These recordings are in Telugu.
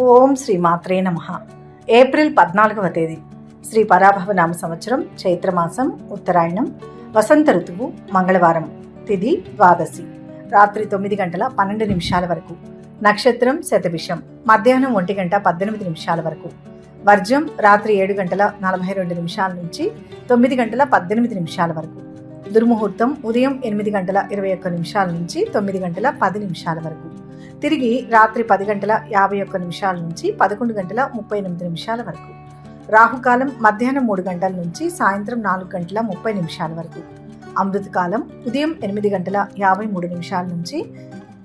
ఓం శ్రీ మాత్రే నమః. ఏప్రిల్ 14వ తేదీ శ్రీ పరాభవ నామ సంవత్సరం, చైత్రమాసం, ఉత్తరాయణం, వసంత ఋతువు, మంగళవారం. తిథి ద్వాదశి, రాత్రి 9:12 వరకు. నక్షత్రం శతభిషం, మధ్యాహ్నం 1:18 వరకు. వర్జం రాత్రి 7:42 నుంచి 9:18 వరకు. దుర్ముహూర్తం ఉదయం 8:21 నుంచి 9:10 వరకు. తిరిగి రాత్రి 10:51 నుంచి 11:38 వరకు. రాహుకాలం మధ్యాహ్నం 3 గంటల నుంచి సాయంత్రం 4:30 వరకు. అమృతకాలం ఉదయం 8:53 నుంచి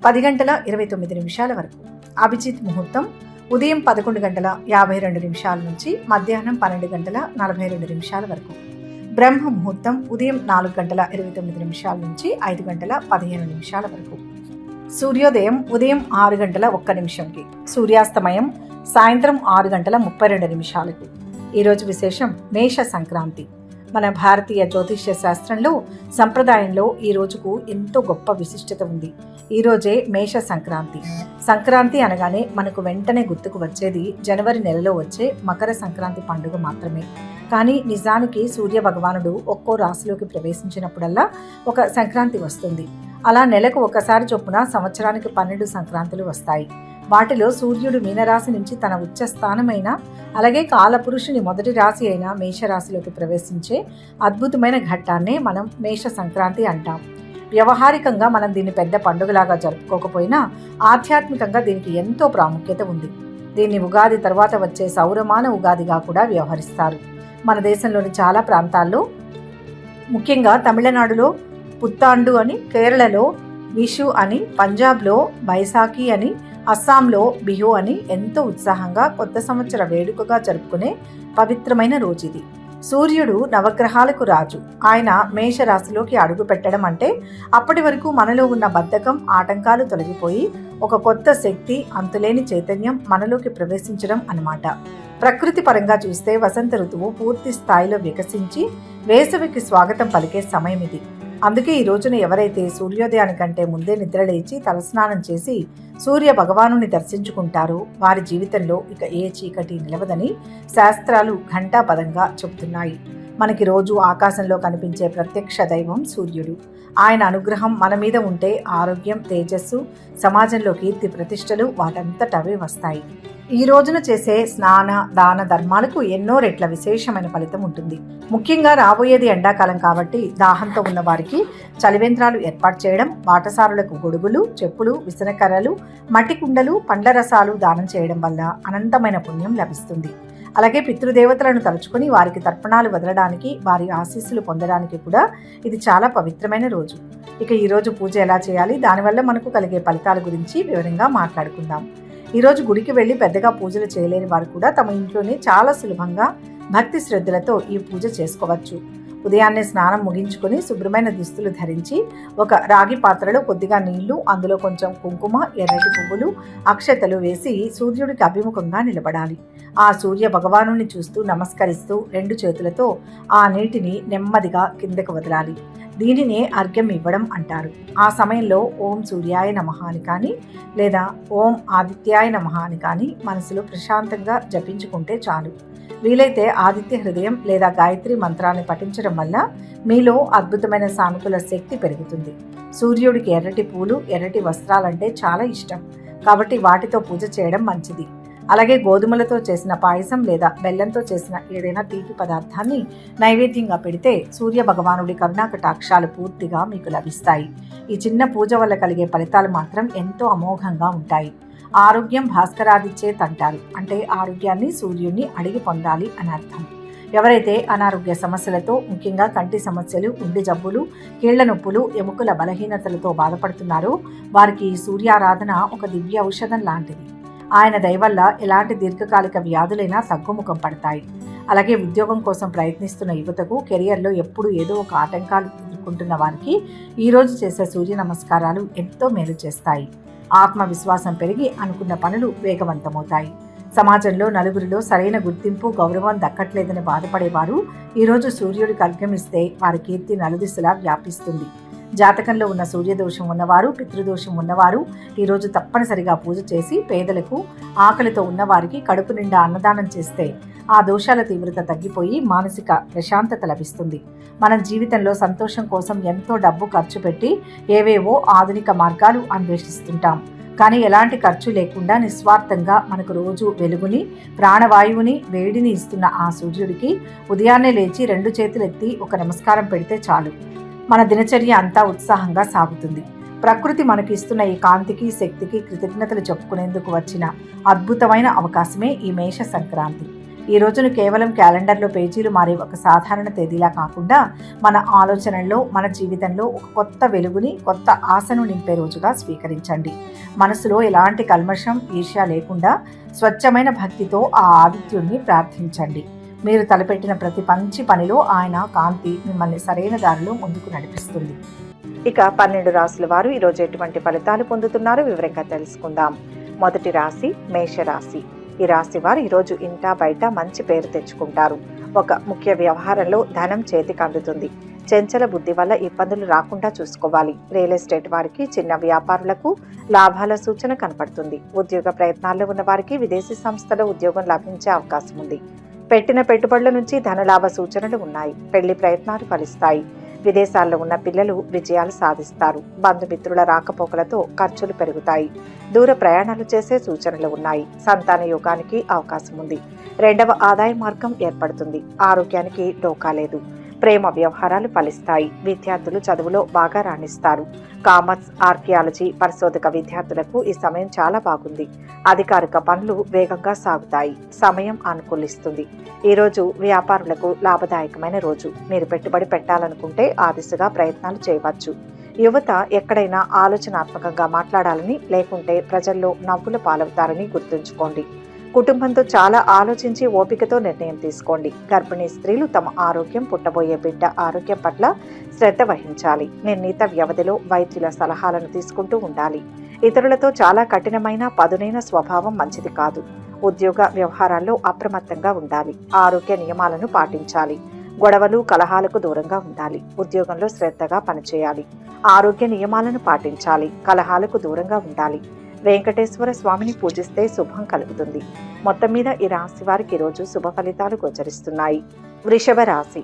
10:29 వరకు. అభిజిత్ ముహూర్తం ఉదయం 11:52 నుంచి మధ్యాహ్నం 12:42 వరకు. బ్రహ్మ ముహూర్తం ఉదయం 4:29 నుంచి 5:15 వరకు. సూర్యోదయం ఉదయం 6:01. సూర్యాస్తమయం సాయంత్రం 6:32. ఈరోజు విశేషం మేష సంక్రాంతి. మన భారతీయ జ్యోతిష్య శాస్త్రంలో, సంప్రదాయంలో ఈ రోజుకు ఎంతో గొప్ప విశిష్టత ఉంది. ఈరోజే మేష సంక్రాంతి. సంక్రాంతి అనగానే మనకు వెంటనే గుర్తుకు వచ్చేది జనవరి నెలలో వచ్చే మకర సంక్రాంతి పండుగ మాత్రమే. కానీ నిజానికి సూర్య భగవానుడు ఒక్కో రాశిలోకి ప్రవేశించినప్పుడల్లా ఒక సంక్రాంతి వస్తుంది. అలా నెలకు ఒకసారి చొప్పున సంవత్సరానికి 12 సంక్రాంతులు వస్తాయి. వాటిలో సూర్యుడు మీనరాశి నుంచి తన ఉచ్చ స్థానమైన, అలాగే కాలపురుషుని మొదటి రాశి అయిన మేషరాశిలోకి ప్రవేశించే అద్భుతమైన ఘట్టాన్నే మనం మేష సంక్రాంతి అంటాం. వ్యవహారికంగా మనం దీన్ని పెద్ద పండుగలాగా జరుపుకోకపోయినా ఆధ్యాత్మికంగా దీనికి ఎంతో ప్రాముఖ్యత ఉంది. దీన్ని ఉగాది తర్వాత వచ్చే సౌరమాన ఉగాదిగా కూడా వ్యవహరిస్తారు. మన దేశంలోని చాలా ప్రాంతాల్లో, ముఖ్యంగా తమిళనాడులో పుత్తాండు అని, కేరళలో విషు అని, పంజాబ్లో బైసాఖి అని, అస్సాంలో బిహు అని ఎంతో ఉత్సాహంగా కొత్త సంవత్సర వేడుకగా జరుపుకునే పవిత్రమైన రోజు ఇది. సూర్యుడు నవగ్రహాలకు రాజు. ఆయన మేషరాశిలోకి అడుగు పెట్టడం అంటే అప్పటి వరకు మనలో ఉన్న బద్ధకం, ఆటంకాలు తొలగిపోయి ఒక కొత్త శక్తి, అంతులేని చైతన్యం మనలోకి ప్రవేశించడం అన్నమాట. ప్రకృతి పరంగా చూస్తే వసంత ఋతువు పూర్తి స్థాయిలో వికసించి వేసవికి స్వాగతం పలికే సమయం ఇది. అందుకే ఈ రోజున ఎవరైతే సూర్యోదయానికంటే ముందే నిద్రలేచి తలస్నానం చేసి సూర్య భగవానుని దర్శించుకుంటారో వారి జీవితంలో ఇక ఏ చీకటి నిలవదని శాస్త్రాలు ఘంటాపదంగా చెబుతున్నాయి. మనకి రోజు ఆకాశంలో కనిపించే ప్రత్యక్ష దైవం సూర్యుడు. ఆయన అనుగ్రహం మన మీద ఉంటే ఆరోగ్యం, తేజస్సు, సమాజంలో కీర్తి ప్రతిష్టలు వాటంతటవే వస్తాయి. ఈ రోజున చేసే స్నాన, దాన ధర్మాలకు ఎన్నో రెట్ల విశేషమైన ఫలితం ఉంటుంది. ముఖ్యంగా రాబోయేది ఎండాకాలం కాబట్టి దాహంతో ఉన్న వారికి చలివేంద్రాలు ఏర్పాటు చేయడం, బాటసారులకు గొడుగులు, చెప్పులు, విసనకర్రలు, మట్టి కుండలు, పండ్ల రసాలు దానం చేయడం వల్ల అనంతమైన పుణ్యం లభిస్తుంది. అలాగే పితృదేవతలను తలుచుకుని వారికి తర్పణాలు వదలడానికి, వారి ఆశీస్సులు పొందడానికి కూడా ఇది చాలా పవిత్రమైన రోజు. ఇక ఈరోజు పూజ ఎలా చేయాలి, దానివల్ల మనకు కలిగే ఫలితాల గురించి వివరంగా మాట్లాడుకుందాం. ఈరోజు గుడికి వెళ్ళి పెద్దగా పూజలు చేయలేని వారు కూడా తమ ఇంట్లోనే చాలా సులభంగా భక్తి శ్రద్ధలతో ఈ పూజ చేసుకోవచ్చు. ఉదయాన్నే స్నానం ముగించుకొని శుభ్రమైన దుస్తులు ధరించి ఒక రాగి పాత్రలో కొద్దిగా నీళ్లు, అందులో కొంచెం కుంకుమ, ఎర్రటి పువ్వులు, అక్షతలు వేసి సూర్యుడికి అభిముఖంగా నిలబడాలి. ఆ సూర్య భగవానుని చూస్తూ నమస్కరిస్తూ 2 చేతులతో ఆ నీటిని నెమ్మదిగా కిందకు వదలాలి. దీనినే అర్ఘ్యం ఇవ్వడం అంటారు. ఆ సమయంలో ఓం సూర్యాయ నమః అని కానీ, లేదా ఓం ఆదిత్యాయ నమః అని కానీ మనసులో ప్రశాంతంగా జపించుకుంటే చాలు. వీలైతే ఆదిత్య హృదయం లేదా గాయత్రి మంత్రాన్ని పఠించడం వల్ల మీలో అద్భుతమైన సానుకూల శక్తి పెరుగుతుంది. సూర్యుడికి ఎర్రటి పూలు, ఎర్రటి వస్త్రాలంటే చాలా ఇష్టం కాబట్టి వాటితో పూజ చేయడం మంచిది. అలాగే గోధుమలతో చేసిన పాయసం లేదా బెల్లంతో చేసిన ఏదైనా తీపి పదార్థాన్ని నైవేద్యంగా పెడితే సూర్య భగవానుడి కరుణా కటాక్షాలు పూర్తిగా మీకు లభిస్తాయి. ఈ చిన్న పూజ వల్ల కలిగే ఫలితాలు మాత్రం ఎంతో అమోఘంగా ఉంటాయి. ఆరోగ్యం భాస్కరాదిచ్చేత్ అంటారు. అంటే ఆరోగ్యాన్ని సూర్యుడిని అడిగి పొందాలి అని అర్థం. ఎవరైతే అనారోగ్య సమస్యలతో, ముఖ్యంగా కంటి సమస్యలు, గుండె జబ్బులు, కీళ్ల నొప్పులు, ఎముకల బలహీనతలతో బాధపడుతున్నారో వారికి సూర్యారాధన ఒక దివ్య ఔషధం లాంటిది. ఆయన దయ వల్ల ఎలాంటి దీర్ఘకాలిక వ్యాధులైనా తగ్గుముఖం పడతాయి. అలాగే ఉద్యోగం కోసం ప్రయత్నిస్తున్న యువతకు, కెరియర్లో ఎప్పుడు ఏదో ఒక ఆటంకాలు ఎదుర్కొంటున్న వారికి ఈరోజు చేసే సూర్య నమస్కారాలు ఎంతో మేలు చేస్తాయి. ఆత్మవిశ్వాసం పెరిగి అనుకున్న పనులు వేగవంతమవుతాయి. సమాజంలో నలుగురిలో సరైన గుర్తింపు, గౌరవం దక్కట్లేదని బాధపడేవారు ఈరోజు సూర్యుడికి అర్ఘ్యమిస్తే వారి కీర్తి నలుదిశలా వ్యాపిస్తుంది. జాతకంలో ఉన్న సూర్యదోషం ఉన్నవారు, పితృదోషం ఉన్నవారు ఈరోజు తప్పనిసరిగా పూజ చేసి పేదలకు, ఆకలితో ఉన్నవారికి కడుపు నిండా అన్నదానం చేస్తే ఆ దోషాల తీవ్రత తగ్గిపోయి మానసిక ప్రశాంతత లభిస్తుంది. మనం జీవితంలో సంతోషం కోసం ఎంతో డబ్బు ఖర్చు పెట్టి ఏవేవో ఆధునిక మార్గాలు అన్వేషిస్తుంటాం. కానీ ఎలాంటి ఖర్చు లేకుండా నిస్వార్థంగా మనకు రోజు వెలుగుని, ప్రాణవాయువుని, వేడిని ఇస్తున్న ఆ సూర్యుడికి ఉదయాన్నే లేచి 2 చేతులెత్తి ఒక నమస్కారం పెడితే చాలు. మన దినచర్య అంతా ఉత్సాహంగా సాగుతుంది. ప్రకృతి మనకి ఇస్తున్న ఈ కాంతికి, శక్తికి కృతజ్ఞతలు చెప్పుకునేందుకు వచ్చిన అద్భుతమైన అవకాశమే ఈ మేష సంక్రాంతి. ఈ రోజును కేవలం క్యాలెండర్లో పేజీలు మారే ఒక సాధారణ తేదీలా కాకుండా మన ఆలోచనల్లో, మన జీవితంలో ఒక కొత్త వెలుగుని, కొత్త ఆశను నింపే రోజుగా స్వీకరించండి. మనసులో ఎలాంటి కల్మషం, ఈర్ష్య లేకుండా స్వచ్ఛమైన భక్తితో ఆ ఆదిత్యుడిని ప్రార్థించండి. మీరు తలపెట్టిన ప్రతి మంచి పనిలో ఆయన కాంతి మిమ్మల్ని సరైన దారిలో ముందుకు నడిపిస్తుంది. ఇక 12 రాశుల వారు ఈరోజు ఎటువంటి ఫలితాలు పొందుతున్నారో వివరంగా తెలుసుకుందాం. మొదటి రాశి మేషరాశి. ఈ రాశి వారు ఈరోజు ఇంటా బయట మంచి పేరు తెచ్చుకుంటారు. ఒక ముఖ్య వ్యవహారంలో ధనం చేతికి అందుతుంది. చెంచల బుద్ధి వల్ల ఇబ్బందులు రాకుండా చూసుకోవాలి. రియల్ ఎస్టేట్ వారికి, చిన్న వ్యాపారులకు లాభాల సూచన కనపడుతుంది. ఉద్యోగ ప్రయత్నాల్లో ఉన్న వారికి విదేశీ సంస్థలో ఉద్యోగం లభించే అవకాశం ఉంది. పెట్టిన పెట్టుబడుల నుంచి ధనలాభ సూచనలు ఉన్నాయి. పెళ్లి ప్రయత్నాలు ఫలిస్తాయి. విదేశాల్లో ఉన్న పిల్లలు విజయాలు సాధిస్తారు. బంధుమిత్రుల రాకపోకలతో ఖర్చులు పెరుగుతాయి. దూర ప్రయాణాలు చేసే సూచనలు ఉన్నాయి. సంతాన యోగానికి అవకాశం ఉంది. 2వ ఆదాయ మార్గం ఏర్పడుతుంది. ఆరోగ్యానికి డోకా లేదు. ప్రేమ వ్యవహారాలు ఫలిస్తాయి. విద్యార్థులు చదువులో బాగా రాణిస్తారు. కామర్స్, ఆర్కియాలజీ పరిశోధక విద్యార్థులకు ఈ సమయం చాలా బాగుంది. అధికారిక పనులు వేగంగా సాగుతాయి. సమయం అనుకూలిస్తుంది. ఈరోజు వ్యాపారులకు లాభదాయకమైన రోజు. మీరు పెట్టుబడి పెట్టాలనుకుంటే ఆ దిశగా ప్రయత్నాలు చేయవచ్చు. యువత ఎక్కడైనా ఆలోచనాత్మకంగా మాట్లాడాలని, లేకుంటే ప్రజల్లో నవ్వుల పాలవుతారని గుర్తుంచుకోండి. కుటుంబంతో చాలా ఆలోచించి ఓపికతో నిర్ణయం తీసుకోండి. గర్భిణీ స్త్రీలు తమ ఆరోగ్యం, పుట్టబోయే బిడ్డ ఆరోగ్యం పట్ల శ్రద్ధ వహించాలి. నిర్ణీత వ్యవధిలో వైద్యుల సలహాలను తీసుకుంటూ ఉండాలి. ఇతరులతో చాలా కఠినమైన, పదునైన స్వభావం మంచిది కాదు. ఉద్యోగ వ్యవహారాల్లో అప్రమత్తంగా ఉండాలి. ఆరోగ్య నియమాలను పాటించాలి. గొడవలు, కలహాలకు దూరంగా ఉండాలి. ఉద్యోగంలో శ్రద్ధగా పనిచేయాలి. ఆరోగ్య నియమాలను పాటించాలి. కలహాలకు దూరంగా ఉండాలి. వెంకటేశ్వర స్వామిని పూజిస్తే శుభం కలుగుతుంది. మొత్తం మీద ఈ రాశి వారికి ఈరోజు శుభ ఫలితాలు గోచరిస్తున్నాయి. వృషభ రాశి.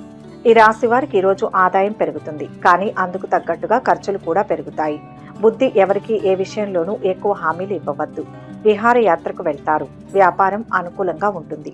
ఈ రాశి వారికి ఈరోజు ఆదాయం పెరుగుతుంది, కానీ అందుకు తగ్గట్టుగా ఖర్చులు కూడా పెరుగుతాయి. బుద్ధి ఎవరికి ఏ విషయంలోనూ ఎక్కువ హామీలు ఇవ్వవద్దు. విహారయాత్రకు వెళ్తారు. వ్యాపారం అనుకూలంగా ఉంటుంది.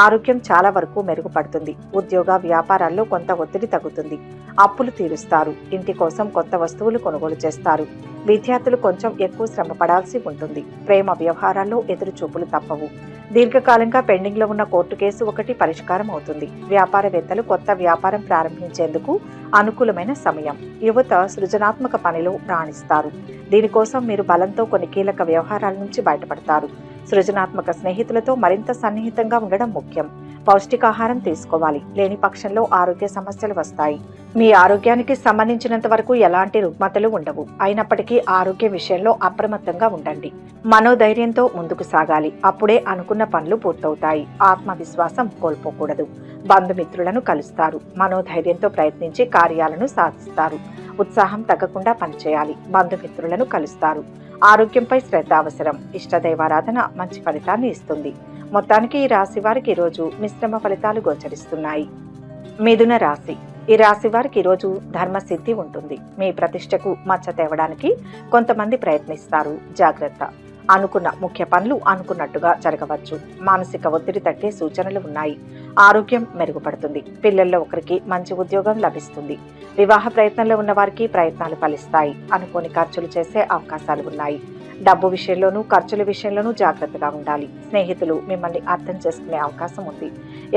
ఆరోగ్యం చాలా వరకు మెరుగుపడుతుంది. ఉద్యోగ వ్యాపారాల్లో కొంత ఒత్తిడి తగ్గుతుంది. అప్పులు తీరుస్తారు. ఇంటి కోసం కొత్త వస్తువులు కొనుగోలు చేస్తారు. విద్యార్థులు కొంచెం ఎక్కువ శ్రమ పడాల్సి ఉంటుంది. ప్రేమ వ్యవహారాల్లో ఎదురు చూపులు తప్పవు. దీర్ఘకాలంగా పెండింగ్లో ఉన్న కోర్టు కేసు ఒకటి పరిష్కారం అవుతుంది. వ్యాపారవేత్తలు కొత్త వ్యాపారం ప్రారంభించేందుకు అనుకూలమైన సమయం. యువత సృజనాత్మక పనిలో రాణిస్తారు. దీనికోసం మీరు బలంతో కొన్ని కీలక వ్యవహారాల నుంచి బయటపడతారు. సృజనాత్మక స్నేహితులతో మరింత సన్నిహితంగా ఉండడం ముఖ్యం. పౌష్టికాహారం తీసుకోవాలి. లేని పక్షంలో ఆరోగ్య సమస్యలు వస్తాయి. మీ ఆరోగ్యానికి సంబంధించినంత వరకు ఎలాంటి రుగ్మతలు ఉండవు. అయినప్పటికీ ఆరోగ్య విషయంలో అప్రమత్తంగా ఉండండి. మనోధైర్యంతో ముందుకు సాగాలి. అప్పుడే అనుకున్న పనులు పూర్తవుతాయి. ఆత్మవిశ్వాసం కోల్పోకూడదు. బంధుమిత్రులను కలుస్తారు. మనోధైర్యంతో ప్రయత్నించి కార్యాలను సాధిస్తారు. ఉత్సాహం తగ్గకుండా పనిచేయాలి. బంధుమిత్రులను కలుస్తారు. ఆరోగ్యంపై శ్రద్ధ అవసరం. ఇష్టదైవారాధన మంచి ఫలితాన్ని ఇస్తుంది. మొత్తానికి ఈ రాశి వారికి ఈరోజు మిశ్రమ ఫలితాలు గోచరిస్తున్నాయి. మిథున రాశి. ఈ రాశి వారికి ఈరోజు ధర్మసిద్ధి ఉంటుంది. మీ ప్రతిష్టకు మచ్చ తేవడానికి కొంతమంది ప్రయత్నిస్తారు. జాగ్రత్త. అనుకున్న ముఖ్య పనులు అనుకున్నట్టుగా జరగవచ్చు. మానసిక ఒత్తిడి తగ్గే సూచనలు ఉన్నాయి. ఆరోగ్యం మెరుగుపడుతుంది. పిల్లల్లో ఒకరికి మంచి ఉద్యోగం లభిస్తుంది. వివాహ ప్రయత్నంలో ఉన్న వారికి ప్రయత్నాలు ఫలిస్తాయి. అనుకోని ఖర్చులు చేసే అవకాశాలు ఉన్నాయి. డబ్బు విషయంలోనూ ఖర్చుల విషయంలోనూ జాగ్రత్తగా ఉండాలి. స్నేహితులు మిమ్మల్ని అర్థం చేసుకునే అవకాశం ఉంది.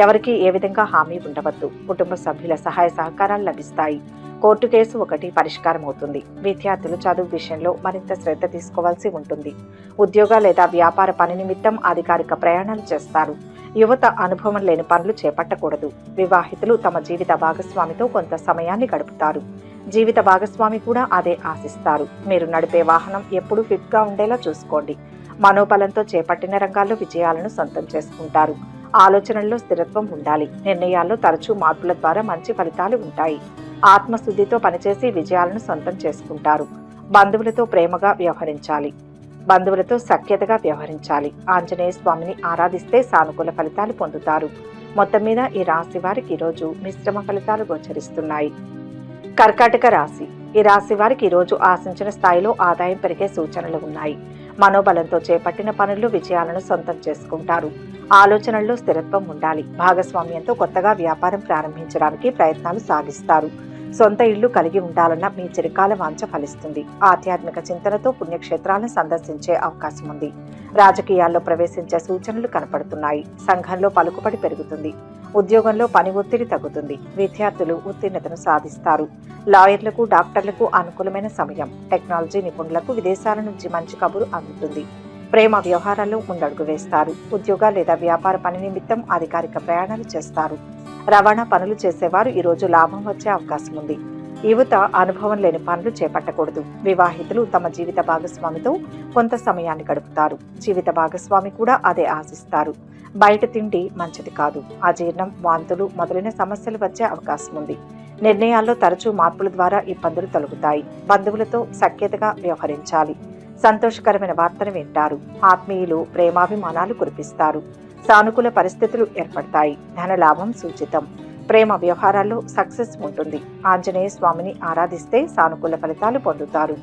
ఎవరికి ఏ విధంగా హామీ ఉండవద్దు. కుటుంబ సభ్యుల సహాయ సహకారాలు లభిస్తాయి. కోర్టు కేసు ఒకటి పరిష్కారం అవుతుంది. విద్యార్థులు చదువు విషయంలో మరింత శ్రద్ధ తీసుకోవాల్సి ఉంటుంది. ఉద్యోగ లేదా వ్యాపార పని నిమిత్తం అధికారిక ప్రయాణాలు చేస్తారు. యువత అనుభవం లేని పనులు చేపట్టకూడదు. వివాహితులు తమ జీవిత భాగస్వామితో కొంత సమయాన్ని గడుపుతారు. జీవిత భాగస్వామి కూడా అదే ఆశిస్తారు. మీరు నడిపే వాహనం ఎప్పుడూ ఫిట్గా ఉండేలా చూసుకోండి. మనోబలంతో చేపట్టిన రంగాల్లో విజయాలను సొంతం చేసుకుంటారు. ఆలోచనల్లో స్థిరత్వం ఉండాలి. నిర్ణయాల్లో తరచూ మార్పుల ద్వారా మంచి ఫలితాలు ఉంటాయి. ఆత్మశుద్ధితో పనిచేసి విజయాలను సొంతం చేసుకుంటారు. బంధువులతో ప్రేమగా వ్యవహరించాలి. బంధువులతో సఖ్యతగా వ్యవహరించాలి. ఆంజనేయ స్వామిని ఆరాధిస్తే సానుకూల ఫలితాలు పొందుతారు. మొత్తం మీద ఈ రాశి వారికి ఈరోజు మిశ్రమ ఫలితాలు గోచరిస్తున్నాయి. కర్కాటక రాశి. ఈ రాశి వారికి ఈరోజు ఆశించిన స్థాయిలో ఆదాయం పెరిగే సూచనలు ఉన్నాయి. మనోబలంతో చేపట్టిన పనుల్లో విజయాలను సొంతం చేసుకుంటారు. ఆలోచనల్లో స్థిరత్వం ఉండాలి. భాగస్వామ్యంతో కొత్తగా వ్యాపారం ప్రారంభించడానికి ప్రయత్నాలు సాగిస్తారు. సొంత ఇల్లు కలిగి ఉండాలన్న మీ చిరకాల వాంఛ ఫలిస్తుంది. ఆధ్యాత్మిక చింతనతో పుణ్యక్షేత్రాలను సందర్శించే అవకాశం ఉంది. రాజకీయాల్లో ప్రవేశించే సూచనలు కనపడుతున్నాయి. సంఘంలో పలుకుబడి పెరుగుతుంది. ఉద్యోగంలో పని ఒత్తిడి తగ్గుతుంది. విద్యార్థులు ఉత్తీర్ణతను సాధిస్తారు. లాయర్లకు, డాక్టర్లకు అనుకూలమైన సమయం. టెక్నాలజీ నిపుణులకు విదేశాల నుంచి మంచి కబురు అందుతుంది. ప్రేమ వ్యవహారాల్లో ముందడుగు వేస్తారు. ఉద్యోగ లేదా వ్యాపార పని నిమిత్తం అధికారిక ప్రయాణాలు చేస్తారు. రవాణా పనులు చేసేవారు ఈరోజు లాభం వచ్చే అవకాశం ఉంది. యువత అనుభవం లేని పనులు చేపట్టకూడదు. వివాహితులు తమ జీవిత భాగస్వామితో కొంత సమయాన్ని గడుపుతారు. జీవిత భాగస్వామి కూడా అదే ఆశిస్తారు. బయట తిండి మంచిది కాదు. అజీర్ణం, వాంతులు మొదలైన సమస్యలు వచ్చే అవకాశం ఉంది. నిర్ణయాల్లో తరచూ మార్పుల ద్వారా ఇబ్బందులు తొలగుతాయి. బంధువులతో సఖ్యతగా వ్యవహరించాలి. సంతోషకరమైన వార్తను వింటారు. ఆత్మీయులు ప్రేమాభిమానాలు కురిపిస్తారు. సానుకూల పరిస్థితులు ఏర్పడతాయి. ధనలాభం సూచితం. ప్రేమ వ్యవహారాల్లో సక్సెస్ ఉంటుంది. ఆంజనేయ స్వామిని ఆరాధిస్తే సానుకూల ఫలితాలు పొందుతారు.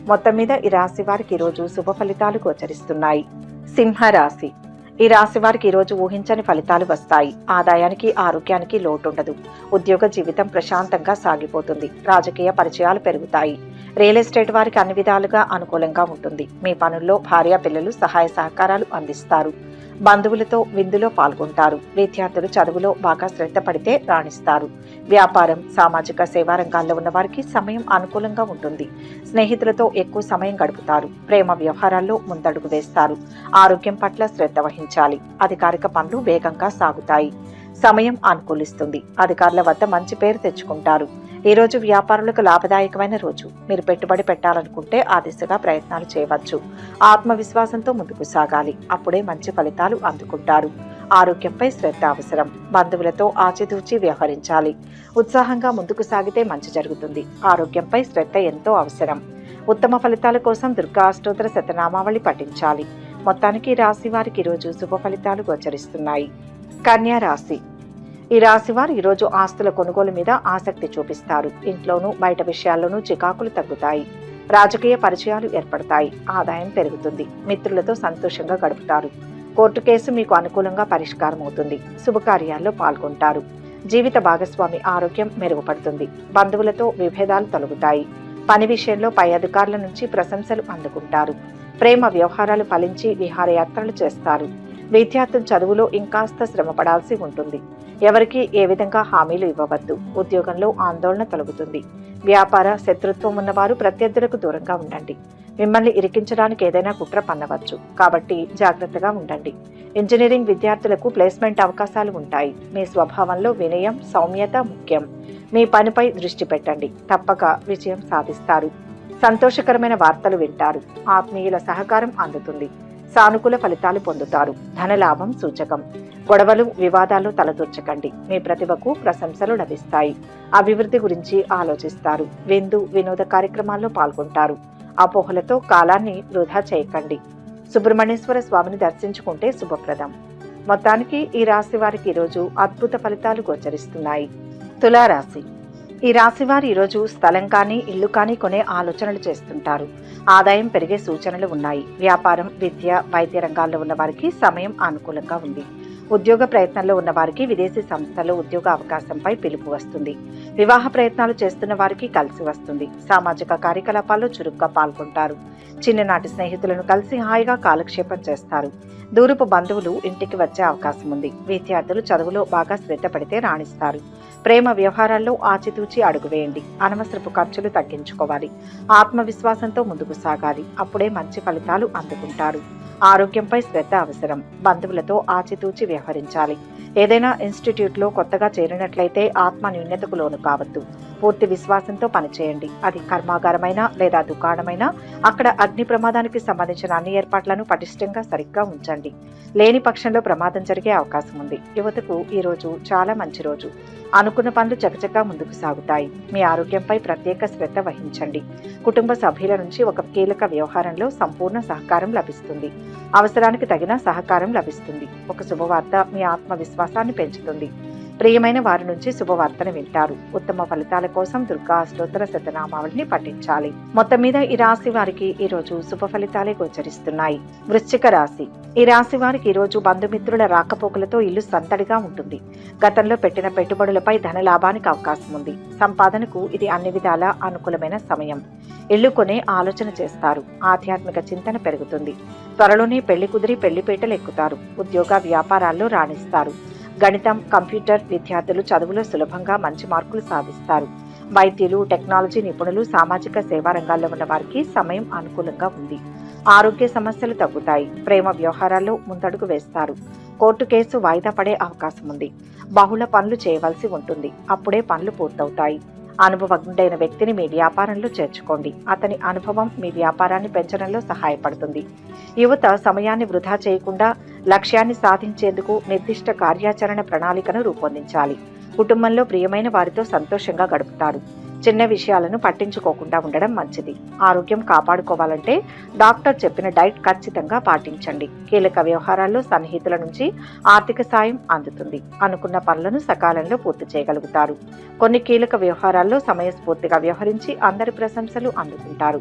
మొత్తం మీద ఈ రాశి వారికి ఈరోజు శుభ ఫలితాలు గోచరిస్తున్నాయి. సింహరాశి. ఈ రాశి వారికి ఈరోజు ఊహించని ఫలితాలు వస్తాయి. ఆదాయానికి, ఆరోగ్యానికి లోటుండదు. ఉద్యోగ జీవితం ప్రశాంతంగా సాగిపోతుంది. రాజకీయ పరిచయాలు పెరుగుతాయి. రియల్ ఎస్టేట్ వారికి అన్ని విధాలుగా అనుకూలంగా ఉంటుంది. మీ పనుల్లో భార్య పిల్లలు సహాయ సహకారాలు అందిస్తారు. బంధువులతో విందులో పాల్గొంటారు. విద్యార్థులు చదువులో బాగా శ్రద్ధ పడితే రాణిస్తారు. వ్యాపారం, సామాజిక సేవా రంగాల్లో ఉన్న వారికి సమయం అనుకూలంగా ఉంటుంది. స్నేహితులతో ఎక్కువ సమయం గడుపుతారు. ప్రేమ వ్యవహారాల్లో ముందడుగు వేస్తారు. ఆరోగ్యం పట్ల శ్రద్ధ వహించాలి. అధికారిక పనులు వేగంగా సాగుతాయి. సమయం అనుకూలిస్తుంది. అధికారుల వద్ద మంచి పేరు తెచ్చుకుంటారు. ఈ రోజు వ్యాపారులకు లాభదాయకమైన రోజు. మీరు పెట్టుబడి పెట్టాలనుకుంటే ఆ దిశగా ప్రయత్నాలు చేయవచ్చు. ఆత్మవిశ్వాసంతో ముందుకు సాగాలి. అప్పుడే మంచి ఫలితాలు అందుకుంటారు. ఆరోగ్యంపై శ్రద్ధ అవసరం. బంధువులతో ఆచితూచి వ్యవహరించాలి. ఉత్సాహంగా ముందుకు సాగితే మంచి జరుగుతుంది. ఆరోగ్యంపై శ్రద్ధ ఎంతో అవసరం. ఉత్తమ ఫలితాల కోసం దుర్గా అష్టోత్తర శతనామావళి పఠించాలి. మొత్తానికి రాశి వారికి ఈరోజు శుభ ఫలితాలు గోచరిస్తున్నాయి. కన్యా రాశి. ఈ రాశి వారు ఈరోజు ఆస్తుల కొనుగోలు మీద ఆసక్తి చూపిస్తారు. ఇంట్లోనూ బయట విషయాల్లోనూ చికాకులు తగ్గుతాయి. రాజకీయ పరిచయాలు ఏర్పడతాయి. ఆదాయం పెరుగుతుంది. మిత్రులతో సంతోషంగా గడుపుతారు. కోర్టు కేసు మీకు అనుకూలంగా పరిష్కారం అవుతుంది. శుభకార్యాల్లో పాల్గొంటారు. జీవిత భాగస్వామి ఆరోగ్యం మెరుగుపడుతుంది. బంధువులతో విభేదాలు తొలగుతాయి. పని విషయంలో పై అధికారుల నుంచి ప్రశంసలు అందుకుంటారు. ప్రేమ వ్యవహారాలు ఫలించి విహారయాత్రలు చేస్తారు. విద్యార్థులు చదువులో ఇంకాస్త శ్రమ పడాల్సి ఉంటుంది. ఎవరికి ఏ విధంగా హామీలు ఇవ్వవద్దు. ఉద్యోగంలో ఆందోళన తొలగుతుంది. వ్యాపార శత్రుత్వం ఉన్నవారు ప్రత్యర్థులకు దూరంగా ఉండండి. మిమ్మల్ని ఇరికించడానికి ఏదైనా కుట్ర పన్నవచ్చు. కాబట్టి జాగ్రత్తగా ఉండండి. ఇంజనీరింగ్ విద్యార్థులకు ప్లేస్మెంట్ అవకాశాలు ఉంటాయి. మీ స్వభావంలో వినయం, సౌమ్యత ముఖ్యం. మీ పనిపై దృష్టి పెట్టండి. తప్పక విజయం సాధిస్తారు. సంతోషకరమైన వార్తలు వింటారు. ఆత్మీయుల సహకారం అందుతుంది. సానుకూల ఫలితాలు పొందుతారు. ధనలాభం సూచకం. గొడవలు, వివాదాలు తలదూర్చకండి. మీ ప్రతిభకు ప్రశంసలు లభిస్తాయి. అభివృద్ధి గురించి ఆలోచిస్తారు. విందు, వినోద కార్యక్రమాల్లో పాల్గొంటారు. అపోహలతో కాలాన్ని వృధా చేయకండి. సుబ్రహ్మణ్యేశ్వర స్వామిని దర్శించుకుంటే శుభప్రదం. మొత్తానికి ఈ రాశి వారికి ఈరోజు అద్భుత ఫలితాలు గోచరిస్తున్నాయి. తులారాశి. ఈ రాశి వారు ఈరోజు స్థలం కానీ, ఇల్లు కానీ కొనే ఆలోచనలు చేస్తుంటారు. ఆదాయం పెరిగే సూచనలు ఉన్నాయి. వ్యాపారం, విద్య, వైద్య రంగాల్లో ఉన్న వారికి సమయం అనుకూలంగా ఉంది. ఉద్యోగ ప్రయత్నంలో ఉన్న వారికి విదేశీ సంస్థల్లో ఉద్యోగ అవకాశంపై పిలుపు వస్తుంది. వివాహ ప్రయత్నాలు చేస్తున్న వారికి కలిసి వస్తుంది. సామాజిక కార్యకలాపాల్లో చురుగ్గా పాల్గొంటారు. చిన్ననాటి స్నేహితులను కలిసి హాయిగా కాలక్షేపం చేస్తారు. దూరపు బంధువులు ఇంటికి వచ్చే అవకాశం ఉంది. విద్యార్థులు చదువులో బాగా శ్రద్ధ పడితే రాణిస్తారు. ప్రేమ వ్యవహారాల్లో ఆచితూచి అడుగు వేయండి. అనవసరపు ఖర్చులు తగ్గించుకోవాలి. ఆత్మవిశ్వాసంతో ముందుకు సాగాలి. అప్పుడే మంచి ఫలితాలు అందుకుంటారు. ఆరోగ్యంపై శ్రద్ధ అవసరం. బంధువులతో ఆచితూచి వ్యవహరించాలి. ఏదైనా ఇన్స్టిట్యూట్లో కొత్తగా చేరినట్లయితే ఆత్మ న్యూన్యతకు లోను కావద్దు. పూర్తి విశ్వాసంతో పనిచేయండి. అది కర్మాగారమైనా లేదా దుకాణమైనా అక్కడ అగ్ని ప్రమాదానికి సంబంధించిన అన్ని ఏర్పాట్లను పటిష్టంగా సరిగ్గా ఉంచండి. లేని పక్షంలో ప్రమాదం జరిగే అవకాశం ఉంది. యువతకు ఈ రోజు చాలా మంచి రోజు. అనుకున్న పనులు చకచకా ముందుకు సాగుతాయి. మీ ఆరోగ్యంపై ప్రత్యేక శ్రద్ధ వహించండి. కుటుంబ సభ్యుల నుంచి ఒక కీలక వ్యవహారంలో సంపూర్ణ సహకారం లభిస్తుంది. అవసరానికి తగిన సహకారం లభిస్తుంది. ఒక శుభవార్త మీ ఆత్మవిశ్వాసాన్ని పెంచుతుంది. ప్రియమైన వారి నుంచి శుభవార్తను వింటారు. ఉత్తమ ఫలితాల కోసం దుర్గా అష్టోత్తర శతనామావళిని పఠించాలి. మొత్తం మీద ఈ రాశి వారికి ఈ రోజు శుభ ఫలితాలే గోచరిస్తున్నాయి. వృశ్చిక రాశి. ఈ రాశి వారికి ఈ రోజు బంధుమిత్రుల రాకపోకలతో ఇల్లు సందడిగా ఉంటుంది. గతంలో పెట్టిన పెట్టుబడులపై ధన లాభానికి అవకాశం ఉంది. సంపాదనకు ఇది అన్ని విధాలా అనుకూలమైన సమయం. ఇల్లు కొనే ఆలోచన చేస్తారు. ఆధ్యాత్మిక చింతన పెరుగుతుంది. త్వరలోనే పెళ్లి కుదిరి పెళ్లిపీటలు ఎక్కుతారు. ఉద్యోగ వ్యాపారాల్లో రాణిస్తారు. గణితం, కంప్యూటర్ విద్యార్థులు చదువులో సులభంగా మంచి మార్కులు సాధిస్తారు. వైద్యులు, టెక్నాలజీ నిపుణులు, సామాజిక సేవా రంగాల్లో ఉన్న వారికి సమయం అనుకూలంగా ఉంది. ఆరోగ్య సమస్యలు తగ్గుతాయి. ప్రేమ వ్యవహారాల్లో ముందడుగు వేస్తారు. కోర్టు కేసు వాయిదా పడే అవకాశం ఉంది. బహుళ పనులు చేయవలసి ఉంటుంది. అప్పుడే పనులు పూర్తవుతాయి. అనుభవజ్ఞుడైన వ్యక్తిని మీ వ్యాపారంలో చేర్చుకోండి. అతని అనుభవం మీ వ్యాపారాన్ని పెంచడంలో సహాయపడుతుంది. యువత సమయాన్ని వృధా చేయకుండా లక్ష్యాన్ని సాధించేందుకు నిర్దిష్ట కార్యాచరణ ప్రణాళికను రూపొందించాలి. కుటుంబంలో ప్రియమైన వారితో సంతోషంగా గడుపుతారు. చిన్న విషయాలను పట్టించుకోకుండా ఉండడం మంచిది. ఆరోగ్యం కాపాడుకోవాలంటే డాక్టర్ చెప్పిన డైట్ ఖచ్చితంగా పాటించండి. కీలక వ్యవహారాల్లో సన్నిహితుల నుంచి ఆర్థిక సాయం అందుతుంది. అనుకున్న పనులను సకాలంలో పూర్తి చేయగలుగుతారు. కొన్ని కీలక వ్యవహారాల్లో సమయస్ఫూర్తిగా వ్యవహరించి అందరి ప్రశంసలు అందుకుంటారు.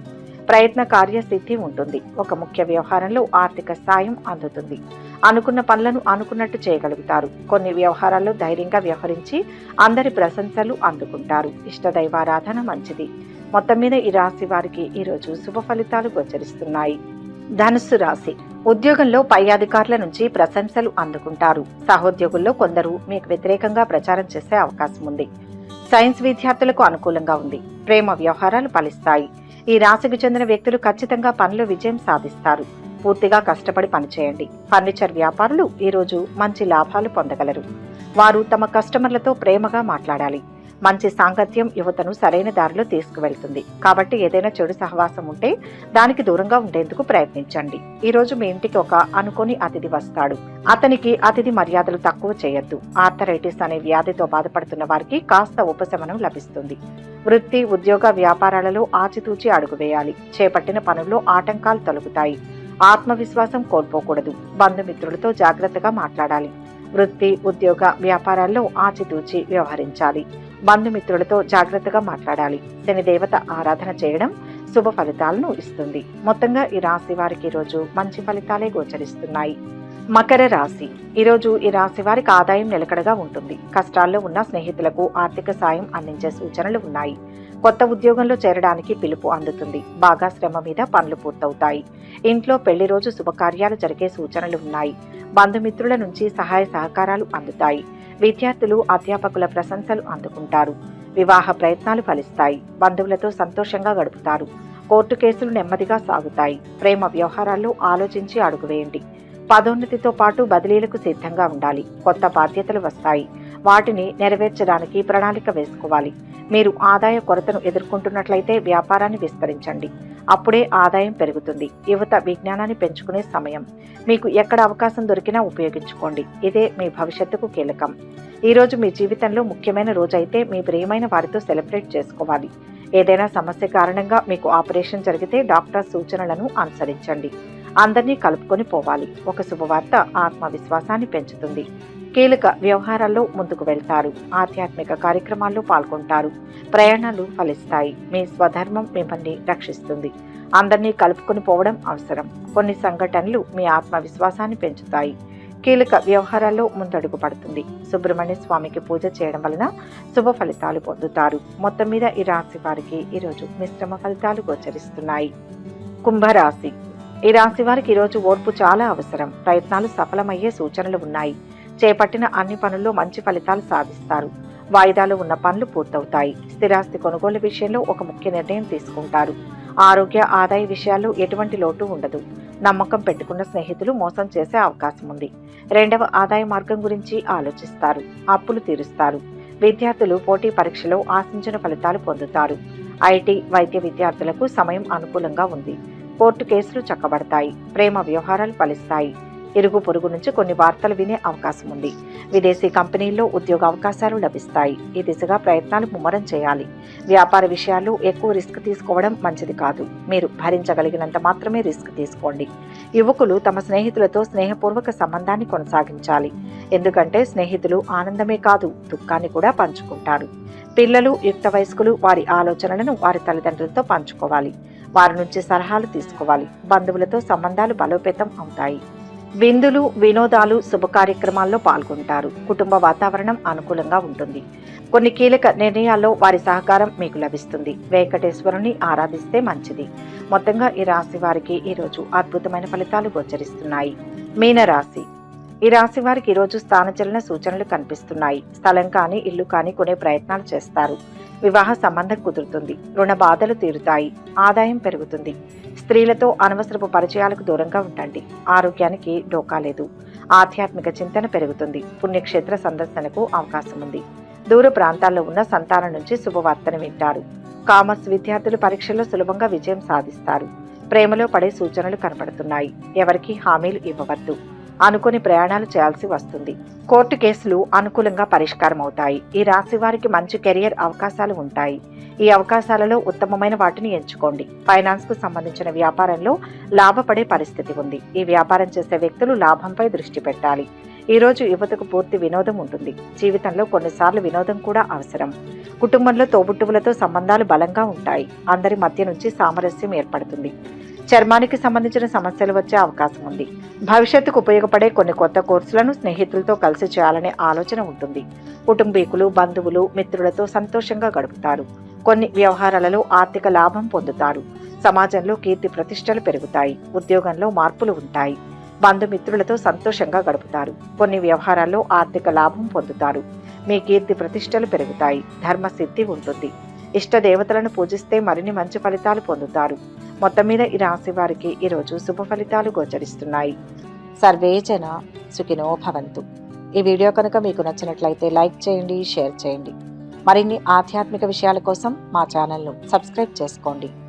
ప్రయత్న కార్యసిద్ధి ఉంటుంది. ఒక ముఖ్య వ్యవహారంలో ఆర్థిక సాయం అందుతుంది. అనుకున్న పనులను అనుకున్నట్టు చేయగలుగుతారు. కొన్ని వ్యవహారాల్లో ధైర్యంగా వ్యవహరించి అందరి ప్రశంసలు అందుకుంటారు. ఇష్టదైవారాధన మంచిది. మొత్తం మీద ఈ రాశి వారికి ఈరోజు శుభ ఫలితాలు గోచరిస్తున్నాయి. ధనుస్సు రాశి. ఉద్యోగంలో పై అధికారుల నుంచి ప్రశంసలు అందుకుంటారు. సహోద్యోగుల్లో కొందరు మీకు వ్యతిరేకంగా ప్రచారం చేసే అవకాశం ఉంది. సైన్స్ విద్యార్థులకు అనుకూలంగా ఉంది. ప్రేమ వ్యవహారాలు ఫలిస్తాయి. ఈ రాశికి చెందిన వ్యక్తులు ఖచ్చితంగా పనిలో విజయం సాధిస్తారు. పూర్తిగా కష్టపడి పనిచేయండి. ఫర్నిచర్ వ్యాపారులు ఈరోజు మంచి లాభాలు పొందగలరు. వారు తమ కస్టమర్లతో ప్రేమగా మాట్లాడాలి. మంచి సాంగత్యం యువతను సరైన దారిలో తీసుకువెళ్తుంది. కాబట్టి ఏదైనా చెడు సహవాసం ఉంటే దానికి దూరంగా ఉండేందుకు ప్రయత్నించండి. ఈ రోజు మీ ఇంటికి ఒక అనుకోని అతిథి వస్తాడు. అతనికి అతిథి మర్యాదలు తక్కువ చేయొద్దు. ఆర్థరైటిస్ అనే వ్యాధితో బాధపడుతున్న వారికి కాస్త ఉపశమనం లభిస్తుంది. వృత్తి, ఉద్యోగ వ్యాపారాలలో ఆచితూచి అడుగు వేయాలి. చేపట్టిన పనుల్లో ఆటంకాలు తొలగుతాయి. ఆత్మవిశ్వాసం కోల్పోకూడదు. బంధుమిత్రులతో జాగ్రత్తగా మాట్లాడాలి. వృత్తి, ఉద్యోగ వ్యాపారాల్లో ఆచితూచి వ్యవహరించాలి. బంధుమిత్రులతో జాగ్రత్తగా మాట్లాడాలి. శనిదేవత ఆరాధన చేయడం శుభ ఫలితాలను ఇస్తుంది. మొత్తంగా ఈ రాశి వారికి ఈరోజు మంచి ఫలితాలే గోచరిస్తున్నాయి. మకర రాశి. ఈరోజు ఈ రాశి వారికి ఆదాయం నిలకడగా ఉంటుంది. కష్టాల్లో ఉన్న స్నేహితులకు ఆర్థిక సాయం అందించే సూచనలు ఉన్నాయి. కొత్త ఉద్యోగంలో చేరడానికి పిలుపు అందుతుంది. బాగా శ్రమ మీద పనులు పూర్తవుతాయి. ఇంట్లో పెళ్లి రోజు శుభకార్యాలు జరిగే సూచనలు ఉన్నాయి. బంధుమిత్రుల నుంచి సహాయ సహకారాలు అందుతాయి. విద్యార్థులు అధ్యాపకుల ప్రశంసలు అందుకుంటారు. వివాహ ప్రయత్నాలు ఫలిస్తాయి. బంధువులతో సంతోషంగా గడుపుతారు. కోర్టు కేసులు నెమ్మదిగా సాగుతాయి. ప్రేమ వ్యవహారాల్లో ఆలోచించి అడుగు వేయండి. పదోన్నతితో పాటు బదిలీలకు సిద్ధంగా ఉండాలి. కొత్త బాధ్యతలు వస్తాయి. వాటిని నెరవేర్చడానికి ప్రణాళిక వేసుకోవాలి. మీరు ఆదాయ కొరతను ఎదుర్కొంటున్నట్లయితే వ్యాపారాన్ని విస్తరించండి. అప్పుడే ఆదాయం పెరుగుతుంది. యువత విజ్ఞానాన్ని పెంచుకునే సమయం. మీకు ఎక్కడ అవకాశం దొరికినా ఉపయోగించుకోండి. ఇదే మీ భవిష్యత్తుకు కీలకం. ఈ రోజు మీ జీవితంలో ముఖ్యమైన రోజైతే మీ ప్రియమైన వారితో సెలబ్రేట్ చేసుకోవాలి. ఏదైనా సమస్య కారణంగా మీకు ఆపరేషన్ జరిగితే డాక్టర్ సూచనలను అనుసరించండి. అందరినీ కలుపుకొని పోవాలి. ఒక శుభవార్త ఆత్మవిశ్వాసాన్ని పెంచుతుంది. కీలక వ్యవహారాల్లో ముందుకు వెళ్తారు. ఆధ్యాత్మిక కార్యక్రమాల్లో పాల్గొంటారు. ప్రయాణాలు ఫలిస్తాయి. మీ స్వధర్మం మిమ్మల్ని రక్షిస్తుంది. అందరినీ కలుపుకొని పోవడం అవసరం. కొన్ని సంఘటనలు మీ ఆత్మవిశ్వాసాన్ని పెంచుతాయి. కీలక వ్యవహారాల్లో ముందడుగు పడుతుంది. సుబ్రహ్మణ్య స్వామికి పూజ చేయడం వలన శుభ ఫలితాలు పొందుతారు. మొత్తం మీద ఈ రాశి వారికి ఈరోజు మిశ్రమ ఫలితాలు గోచరిస్తున్నాయి. కుంభరాశి. ఈ రాశి వారికి ఈరోజు ఓర్పు చాలా అవసరం. ప్రయత్నాలు సఫలమయ్యే సూచనలు ఉన్నాయి. చేపట్టిన అన్ని పనుల్లో మంచి ఫలితాలు సాధిస్తారు. వాయిదాలు ఉన్న పనులు పూర్తవుతాయి. స్థిరాస్తి కొనుగోలు విషయంలో ఒక ముఖ్య నిర్ణయం తీసుకుంటారు. ఆరోగ్య, ఆదాయ విషయాల్లో ఎటువంటి లోటు ఉండదు. నమ్మకం పెట్టుకున్న స్నేహితులు మోసం చేసే అవకాశం ఉంది. రెండవ ఆదాయ మార్గం గురించి ఆలోచిస్తారు. అప్పులు తీరుస్తారు. విద్యార్థులు పోటీ పరీక్షలో ఆశించిన ఫలితాలు పొందుతారు. ఐటీ, వైద్య విద్యార్థులకు సమయం అనుకూలంగా ఉంది. కోర్టు కేసులు చక్కబడతాయి. ప్రేమ వ్యవహారాలు ఫలిస్తాయి. ఇరుగు పొరుగు నుంచి కొన్ని వార్తలు వినే అవకాశం ఉంది. విదేశీ కంపెనీల్లో ఉద్యోగ అవకాశాలు లభిస్తాయి. ఈ దిశగా ప్రయత్నాలు ముమ్మరం చేయాలి. వ్యాపార విషయాల్లో ఎక్కువ రిస్క్ తీసుకోవడం మంచిది కాదు. మీరు భరించగలిగినంత మాత్రమే రిస్క్ తీసుకోండి. యువకులు తమ స్నేహితులతో స్నేహపూర్వక సంబంధాన్ని కొనసాగించాలి. ఎందుకంటే స్నేహితులు ఆనందమే కాదు, దుఃఖాన్ని కూడా పంచుకుంటారు. పిల్లలు, యుక్త వయస్కులు వారి ఆలోచనలను వారి తల్లిదండ్రులతో పంచుకోవాలి. వారి నుంచి సలహాలు తీసుకోవాలి. బంధువులతో సంబంధాలు బలోపేతం అవుతాయి. విందులు, వినోదాలు, శుభ కార్యక్రమాల్లో పాల్గొంటారు. కుటుంబ వాతావరణం అనుకూలంగా ఉంటుంది. కొన్ని కీలక నిర్ణయాల్లో వారి సహకారం మీకు లభిస్తుంది. వెంకటేశ్వరుని ఆరాధిస్తే మంచిది. మొత్తంగా ఈ రాశి వారికి ఈరోజు అద్భుతమైన ఫలితాలు గోచరిస్తున్నాయి. మీనరాశి. ఈ రాశి వారికి ఈరోజు స్థానచలన సూచనలు కనిపిస్తున్నాయి. స్థలం కానీ ఇల్లు కానీ కొనే ప్రయత్నాలు చేస్తారు. వివాహ సంబంధం కుదురుతుంది. రుణ బాధలు తీరుతాయి. ఆదాయం పెరుగుతుంది. స్త్రీలతో అనవసరపు పరిచయాలకు దూరంగా ఉండండి. ఆరోగ్యానికి డోకా లేదు. ఆధ్యాత్మిక చింతన పెరుగుతుంది. పుణ్యక్షేత్ర సందర్శనకు అవకాశం ఉంది. దూర ప్రాంతాల్లో ఉన్న సంతానం నుంచి శుభవార్తను వింటారు. కామర్స్ విద్యార్థులు పరీక్షల్లో సులభంగా విజయం సాధిస్తారు. ప్రేమలో పడే సూచనలు కనబడుతున్నాయి. ఎవరికీ హామీలు ఇవ్వవద్దు. అనుకుని ప్రయాణాలు చేయాల్సి వస్తుంది. కోర్టు కేసులు అనుకూలంగా పరిష్కారం అవుతాయి. ఈ రాశి వారికి మంచి కెరియర్ అవకాశాలు ఉంటాయి. ఈ అవకాశాలలో ఉత్తమమైన వాటిని ఎంచుకోండి. ఫైనాన్స్ కు సంబంధించిన వ్యాపారంలో లాభపడే పరిస్థితి ఉంది. ఈ వ్యాపారం చేసే వ్యక్తులు లాభంపై దృష్టి పెట్టాలి. ఈ రోజు యువతకు పూర్తి వినోదం ఉంటుంది. జీవితంలో కొన్నిసార్లు వినోదం కూడా అవసరం. కుటుంబంలో తోబుట్టువులతో సంబంధాలు బలంగా ఉంటాయి. అందరి మధ్య నుంచి సామరస్యం ఏర్పడుతుంది. చర్మానికి సంబంధించిన సమస్యలు వచ్చే అవకాశం ఉంది. భవిష్యత్తుకు ఉపయోగపడే కొన్ని కొత్త కోర్సులను స్నేహితులతో కలిసి చేయాలనే ఆలోచన ఉంటుంది. కుటుంబీకులు, బంధువులు, మిత్రులతో సంతోషంగా గడుపుతారు. కొన్ని వ్యవహారాలలో ఆర్థిక లాభం పొందుతారు. సమాజంలో కీర్తి ప్రతిష్టలు పెరుగుతాయి. ఉద్యోగంలో మార్పులు ఉంటాయి. బంధుమిత్రులతో సంతోషంగా గడుపుతారు. కొన్ని వ్యవహారాల్లో ఆర్థిక లాభం పొందుతారు. మీ కీర్తి ప్రతిష్టలు పెరుగుతాయి. ధర్మసిద్ధి ఉంటుంది. ఇష్ట దేవతలను పూజిస్తే మరిన్ని మంచి ఫలితాలు పొందుతారు. మొత్తం మీద ఈ రాశి వారికి ఈరోజు శుభ ఫలితాలు గోచరిస్తున్నాయి. సర్వే జన సుఖినో భవంతు. ఈ వీడియో కనుక మీకు నచ్చినట్లయితే లైక్ చేయండి, షేర్ చేయండి. మరిన్ని ఆధ్యాత్మిక విషయాల కోసం మా ఛానల్ను సబ్స్క్రైబ్ చేసుకోండి.